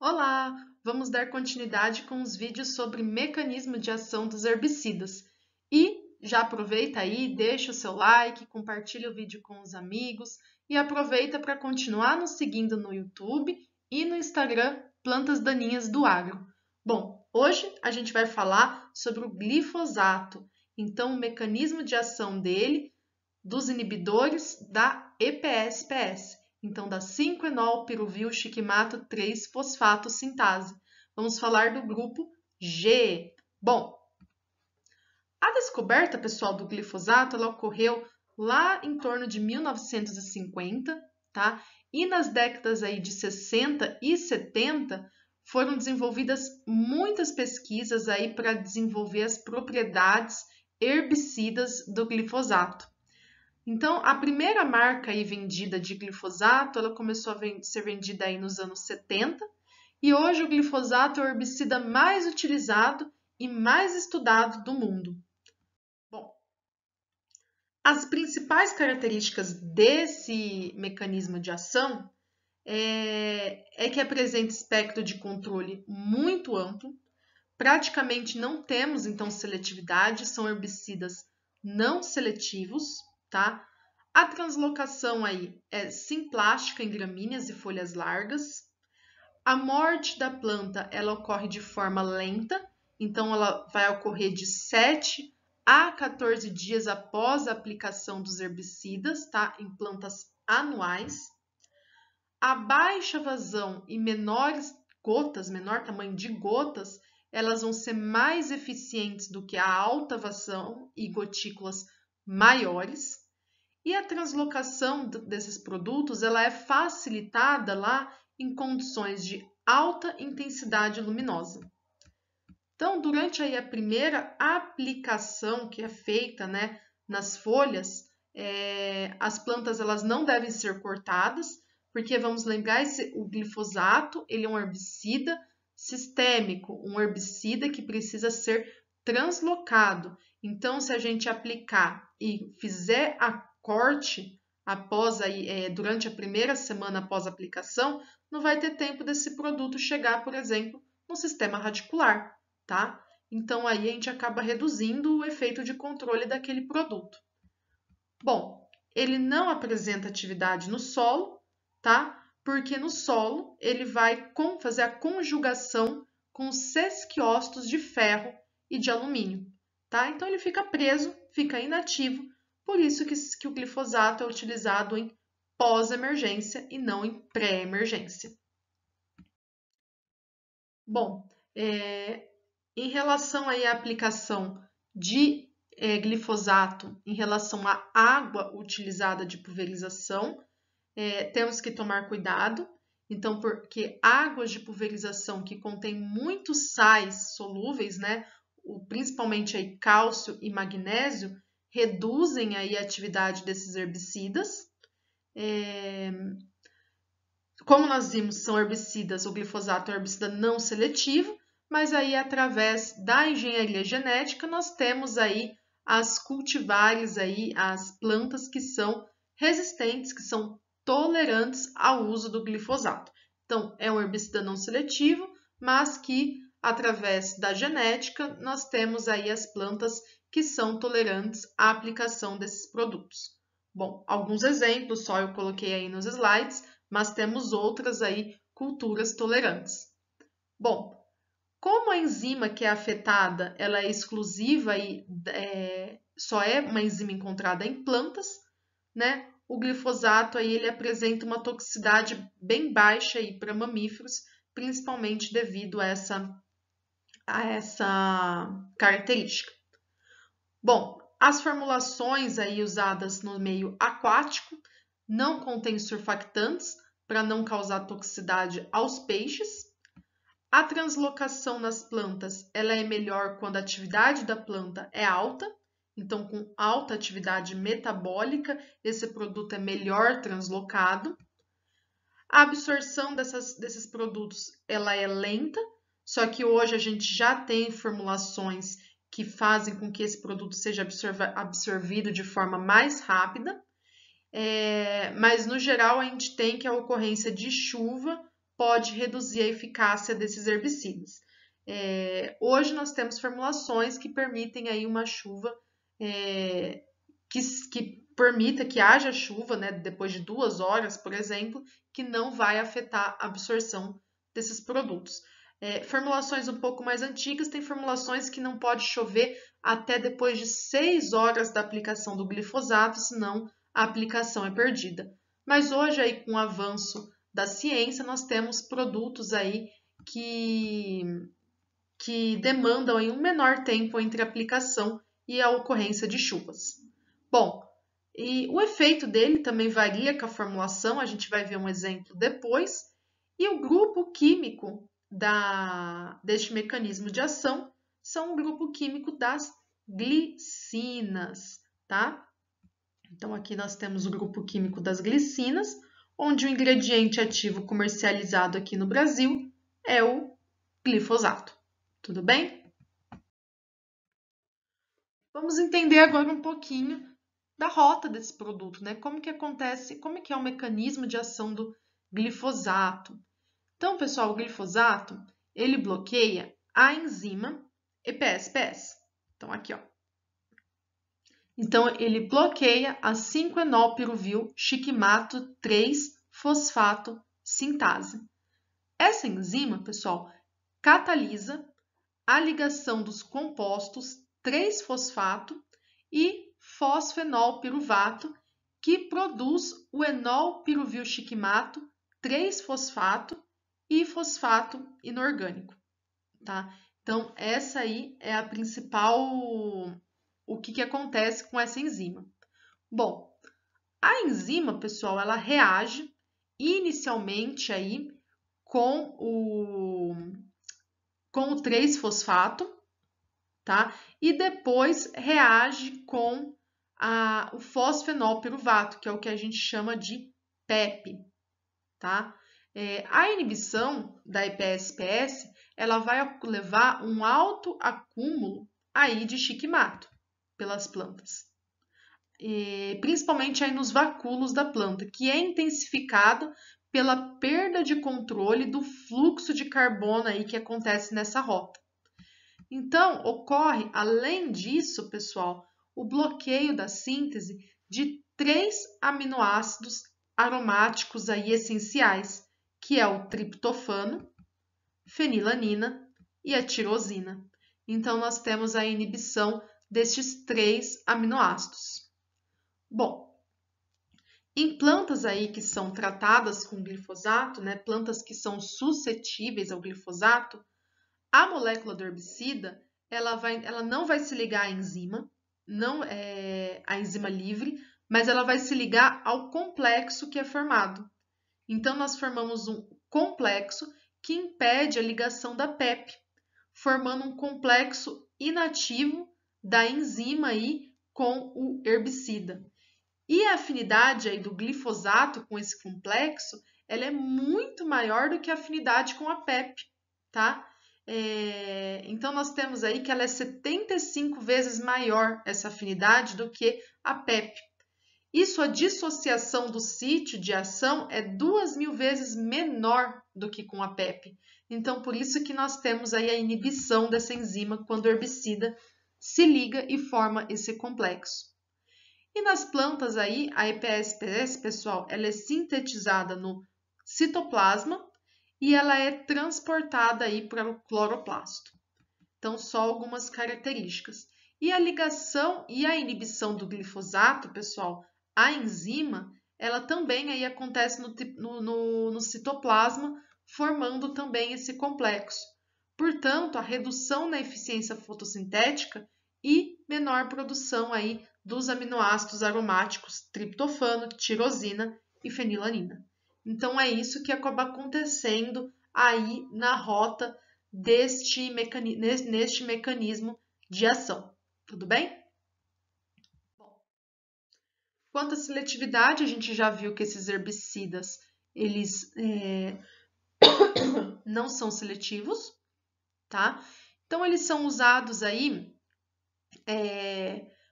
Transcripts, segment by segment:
Olá! Vamos dar continuidade com os vídeos sobre mecanismo de ação dos herbicidas. E já aproveita aí, deixa o seu like, compartilha o vídeo com os amigos e aproveita para continuar nos seguindo no YouTube e no Instagram Plantas Daninhas do Agro. Bom, hoje a gente vai falar sobre o glifosato, então o mecanismo de ação dele, dos inibidores da EPS-PS, então da 5-enol-piruvil-chiquimato 3-fosfato sintase. Vamos falar do grupo G. Bom, a descoberta, pessoal, do glifosato, ela ocorreu lá em torno de 1950, tá? E nas décadas aí de 60 e 70 foram desenvolvidas muitas pesquisas aí para desenvolver as propriedades herbicidas do glifosato. Então, a primeira marca aí vendida de glifosato, ela começou a ser vendida aí nos anos 70, e hoje o glifosato é o herbicida mais utilizado e mais estudado do mundo. Bom, as principais características desse mecanismo de ação é que apresenta espectro de controle muito amplo, praticamente não temos então seletividade, são herbicidas não seletivos, tá? A translocação aí é simplástica em gramíneas e folhas largas. A morte da planta ela ocorre de forma lenta, então ela vai ocorrer de 7 a 14 dias após a aplicação dos herbicidas, tá? Em plantas anuais. A baixa vazão e menores gotas, menor tamanho de gotas, elas vão ser mais eficientes do que a alta vazão e gotículas maiores. E a translocação desses produtos ela é facilitada lá em condições de alta intensidade luminosa. Então, durante aí a primeira aplicação que é feita, né, nas folhas, as plantas elas não devem ser cortadas, porque vamos lembrar, o glifosato ele é um herbicida sistêmico, um herbicida que precisa ser translocado. Então, se a gente aplicar e fizer a corte após aí, durante a primeira semana após a aplicação, não vai ter tempo desse produto chegar, por exemplo, no sistema radicular, tá? Então aí a gente acaba reduzindo o efeito de controle daquele produto. Bom, ele não apresenta atividade no solo, tá? Porque no solo ele vai fazer a conjugação com os sesquiostos de ferro e de alumínio, tá? Então ele fica preso, fica inativo, por isso que o glifosato é utilizado em pós-emergência e não em pré-emergência. Bom, em relação aí à aplicação de glifosato em relação à água utilizada de pulverização, temos que tomar cuidado. Então, porque águas de pulverização que contêm muitos sais solúveis, né, principalmente aí cálcio e magnésio, reduzem aí a atividade desses herbicidas. Como nós vimos, são herbicidas, o glifosato é um herbicida não seletivo, mas aí através da engenharia genética nós temos aí as cultivares aí, as plantas que são resistentes, que são tolerantes ao uso do glifosato. Então, é um herbicida não seletivo, mas que através da genética nós temos aí as plantas que são tolerantes à aplicação desses produtos. Bom, alguns exemplos só eu coloquei aí nos slides, mas temos outras aí culturas tolerantes. Bom, como a enzima que é afetada, ela é exclusiva e só é uma enzima encontrada em plantas, né? O glifosato aí ele apresenta uma toxicidade bem baixa aí para mamíferos, principalmente devido a essa característica. Bom, as formulações aí usadas no meio aquático não contêm surfactantes para não causar toxicidade aos peixes. A translocação nas plantas ela é melhor quando a atividade da planta é alta, então com alta atividade metabólica, esse produto é melhor translocado. A absorção desses produtos ela é lenta, só que hoje a gente já tem formulações que fazem com que esse produto seja absorvido de forma mais rápida, mas no geral a gente tem que a ocorrência de chuva pode reduzir a eficácia desses herbicidas. Hoje nós temos formulações que permitem aí uma chuva que permita que haja chuva, né, depois de 2 horas, por exemplo, que não vai afetar a absorção desses produtos. Formulações um pouco mais antigas tem formulações que não pode chover até depois de 6 horas da aplicação do glifosato, senão a aplicação é perdida. Mas hoje, aí, com o avanço da ciência, nós temos produtos aí que demandam aí um menor tempo entre a aplicação e a ocorrência de chuvas. Bom, e o efeito dele também varia com a formulação, a gente vai ver um exemplo depois. E o grupo químico deste mecanismo de ação são o grupo químico das glicinas, tá? Então, aqui nós temos o grupo químico das glicinas, onde o ingrediente ativo comercializado aqui no Brasil é o glifosato. Tudo bem? Vamos entender agora um pouquinho da rota desse produto, né? Como que acontece, como que é o mecanismo de ação do glifosato. Então, pessoal, o glifosato, ele bloqueia a enzima EPS-PS. Então, aqui, ó. Então, ele bloqueia a 5-enolpiruvil-chiquimato 3-fosfato sintase. Essa enzima, pessoal, catalisa a ligação dos compostos 3-fosfato e fosfenolpiruvato, que produz o enolpiruvil-chiquimato 3-fosfato e fosfato inorgânico, tá? Então, essa aí é a principal, o que acontece com essa enzima. Bom, a enzima, pessoal, ela reage inicialmente aí com o 3-fosfato, tá? E depois reage com o fosfenolpiruvato, que é o que a gente chama de PEP, tá? A inibição da EPS-PS, ela vai levar um alto acúmulo aí de chiquimato pelas plantas, principalmente aí nos vacúolos da planta, que é intensificado pela perda de controle do fluxo de carbono aí que acontece nessa rota. Então, ocorre, além disso, pessoal, o bloqueio da síntese de 3 aminoácidos aromáticos aí essenciais, que é o triptofano, fenilanina e a tirosina. Então, nós temos a inibição destes 3 aminoácidos. Bom, em plantas aí que são tratadas com glifosato, né, plantas que são suscetíveis ao glifosato, a molécula do herbicida, ela não vai se ligar à enzima, não é a enzima livre, mas ela vai se ligar ao complexo que é formado. Então, nós formamos um complexo que impede a ligação da PEP, formando um complexo inativo da enzima aí com o herbicida. E a afinidade aí do glifosato com esse complexo, ela é muito maior do que a afinidade com a PEP, tá? Então, nós temos aí que ela é 75 vezes maior, essa afinidade, do que a PEP. E sua dissociação do sítio de ação é 2.000 vezes menor do que com a PEP. Então, por isso que nós temos aí a inibição dessa enzima quando o herbicida se liga e forma esse complexo. E nas plantas aí, a EPS-PS, pessoal, ela é sintetizada no citoplasma e ela é transportada aí para o cloroplasto. Então, só algumas características. E a ligação e a inibição do glifosato, pessoal, a enzima, ela também aí acontece no citoplasma, formando também esse complexo. Portanto, a redução na eficiência fotossintética e menor produção aí dos aminoácidos aromáticos triptofano, tirosina e fenilanina. Então, é isso que acaba acontecendo aí na rota neste mecanismo de ação. Tudo bem? Bom, quanto à seletividade, a gente já viu que esses herbicidas, eles não são seletivos, tá? Então, eles são usados aí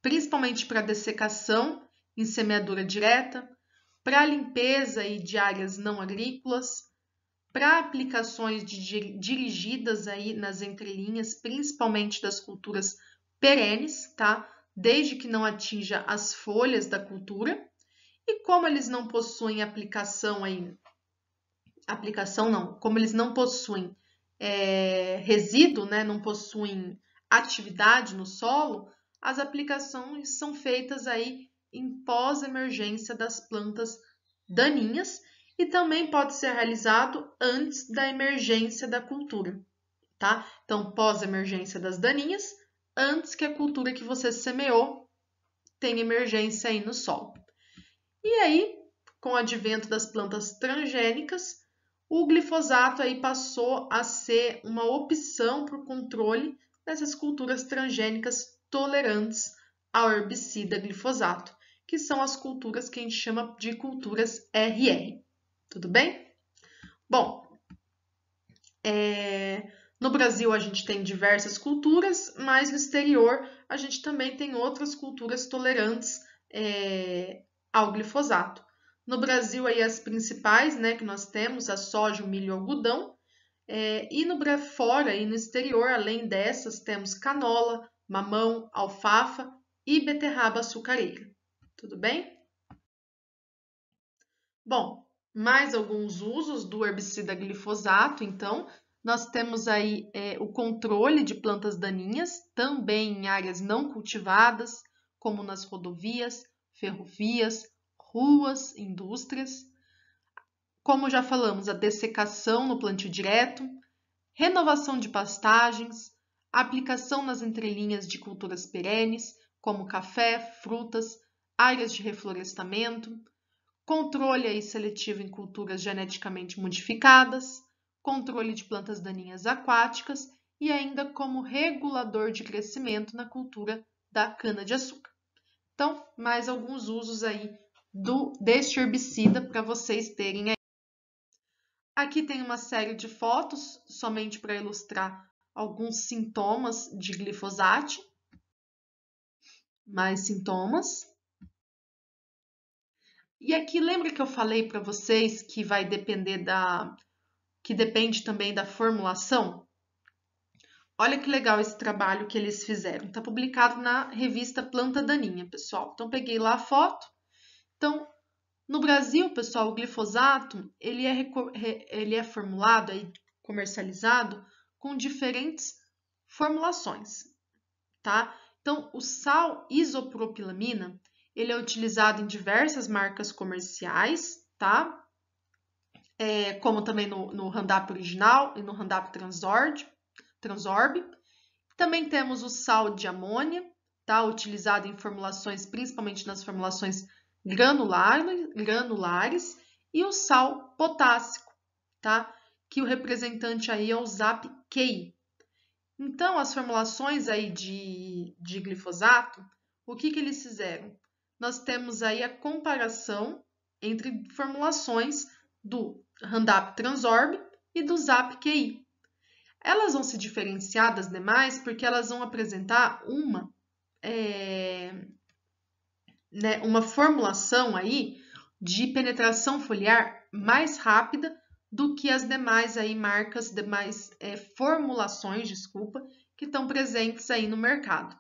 principalmente para dessecação em semeadura direta, para limpeza de áreas não agrícolas, para aplicações dirigidas aí nas entrelinhas, principalmente das culturas perenes, tá? Desde que não atinja as folhas da cultura. E como eles não possuem como eles não possuem resíduo, né? Não possuem atividade no solo, as aplicações são feitas aí em pós-emergência das plantas daninhas e também pode ser realizado antes da emergência da cultura, tá? Então, pós-emergência das daninhas, antes que a cultura que você semeou tenha emergência aí no solo. E aí, com o advento das plantas transgênicas, o glifosato aí passou a ser uma opção para o controle dessas culturas transgênicas tolerantes ao herbicida glifosato, que são as culturas que a gente chama de culturas RR. Tudo bem? Bom, no Brasil a gente tem diversas culturas, mas no exterior a gente também tem outras culturas tolerantes ao glifosato. No Brasil aí as principais, né, que nós temos, a soja, o milho e o algodão, e fora e no exterior, além dessas, temos canola, mamão, alfafa e beterraba açucareira. Tudo bem? Bom, mais alguns usos do herbicida glifosato, então, nós temos aí o controle de plantas daninhas, também em áreas não cultivadas, como nas rodovias, ferrovias, ruas, indústrias. Como já falamos, a dessecação no plantio direto, renovação de pastagens, aplicação nas entrelinhas de culturas perenes, como café, frutas, áreas de reflorestamento, controle aí seletivo em culturas geneticamente modificadas, controle de plantas daninhas aquáticas e ainda como regulador de crescimento na cultura da cana-de-açúcar. Então, mais alguns usos aí deste herbicida para vocês terem aí. Aqui tem uma série de fotos somente para ilustrar alguns sintomas de glifosato. Mais sintomas. E aqui lembra que eu falei para vocês que que depende também da formulação? Olha que legal esse trabalho que eles fizeram. Está publicado na revista Planta Daninha, pessoal. Então peguei lá a foto. Então, no Brasil, pessoal, o glifosato ele é formulado aí, comercializado com diferentes formulações, tá? Então, o sal isopropilamina ele é utilizado em diversas marcas comerciais, tá? Como também no Roundup original e no Roundup Transorb. Também temos o sal de amônia, tá? Utilizado em formulações, principalmente nas formulações granulares, e o sal potássico, tá? Que o representante aí é o ZAP-QI. Então, as formulações aí de glifosato, o que eles fizeram? Nós temos aí a comparação entre formulações do Roundup Transorb e do ZAP-QI. Elas vão se diferenciar das demais porque elas vão apresentar uma formulação aí de penetração foliar mais rápida do que as demais aí formulações, que estão presentes aí no mercado.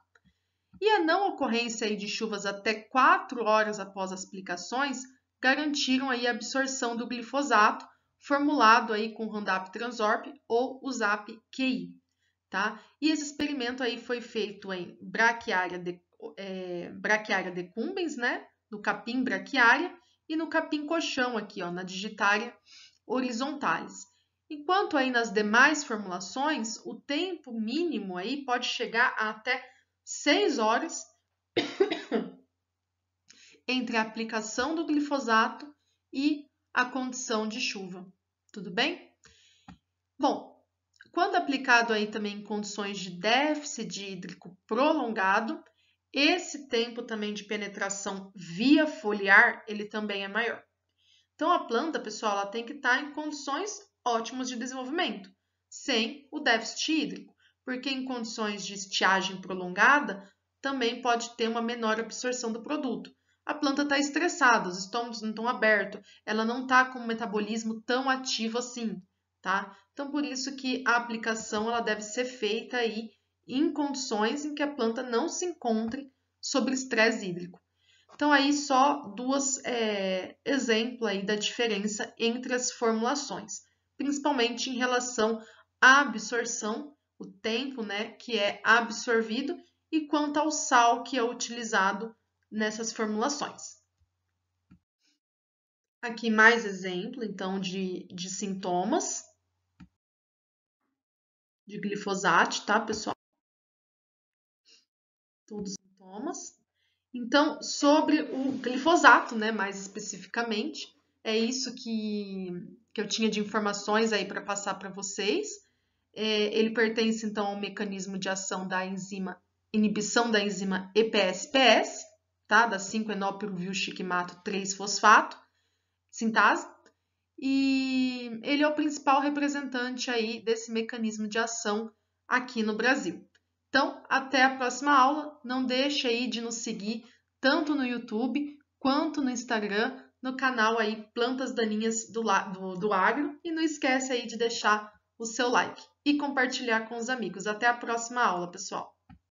E a não ocorrência aí de chuvas até 4 horas após as aplicações garantiram aí a absorção do glifosato formulado aí com Roundup Transorb ou o ZAP-QI, tá? E esse experimento aí foi feito em Brachiaria decumbens, né? No capim braquiária e no capim coxão aqui, ó, na Digitaria horizontalis. Enquanto aí nas demais formulações, o tempo mínimo aí pode chegar a até 6 horas entre a aplicação do glifosato e a condição de chuva. Tudo bem? Bom, quando aplicado aí também em condições de déficit hídrico prolongado, esse tempo também de penetração via foliar, ele também é maior. Então, a planta, pessoal, ela tem que estar em condições ótimas de desenvolvimento, sem o déficit hídrico, porque em condições de estiagem prolongada, também pode ter uma menor absorção do produto. A planta está estressada, os estômagos não estão abertos, ela não está com um metabolismo tão ativo assim, tá? Então, por isso que a aplicação ela deve ser feita aí em condições em que a planta não se encontre sob estresse hídrico. Então, aí só duas exemplos aí da diferença entre as formulações, principalmente em relação à absorção, o tempo, né, que é absorvido, e quanto ao sal que é utilizado nessas formulações. Aqui mais exemplo, então, de sintomas de glifosato, tá, pessoal? Todos os sintomas. Então, sobre o glifosato, né, mais especificamente, é isso que eu tinha de informações aí para passar para vocês. Ele pertence, então, ao mecanismo de ação da inibição da enzima EPS-PS, tá, da 5-enolpiruvil-shikmato 3-fosfato, sintase, e ele é o principal representante aí desse mecanismo de ação aqui no Brasil. Então, até a próxima aula. Não deixe aí de nos seguir tanto no YouTube quanto no Instagram, no canal aí Plantas Daninhas do Agro. E não esquece aí de deixar o seu like e compartilhar com os amigos. Até a próxima aula, pessoal!